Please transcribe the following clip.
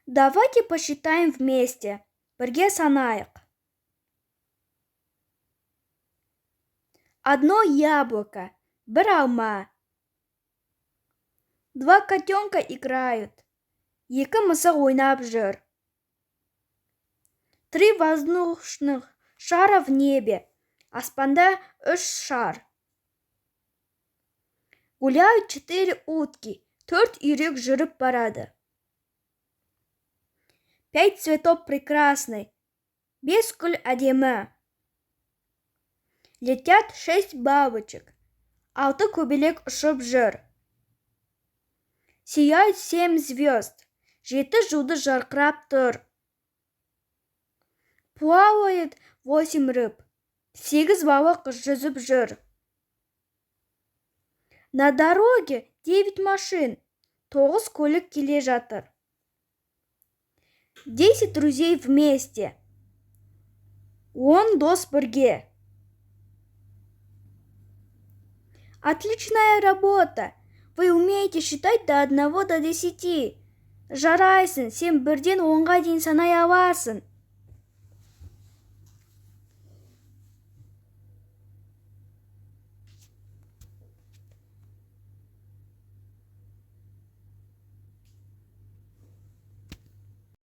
Давайте посчитаем вместе. Бірге санайық. Одно яблоко, бір алма. Два котенка играют. Екі мысық ойнап жүр. Три воздушных шара в небе. Аспанда үш шар. Гуляют 4 утки. 4 үйрек жүріп барады. 5 цветов прекрасный. 5 гүл әдемі. Летят 6 бабочек. 6 көбелек ұшып жүр. Сияют 7 звезд. 7 жұлдыз жарқырап тұр. Плавает 8 рыб. 8 балық жүзіп жүр. На дороге 9 машин. 9 көлік келе жатыр. 10 друзей вместе. 10 дос бірге. Отличная работа! Вы умеете считать до 1 до 10. Жарайсың, сен бірден 10-ға дейін санай аласың.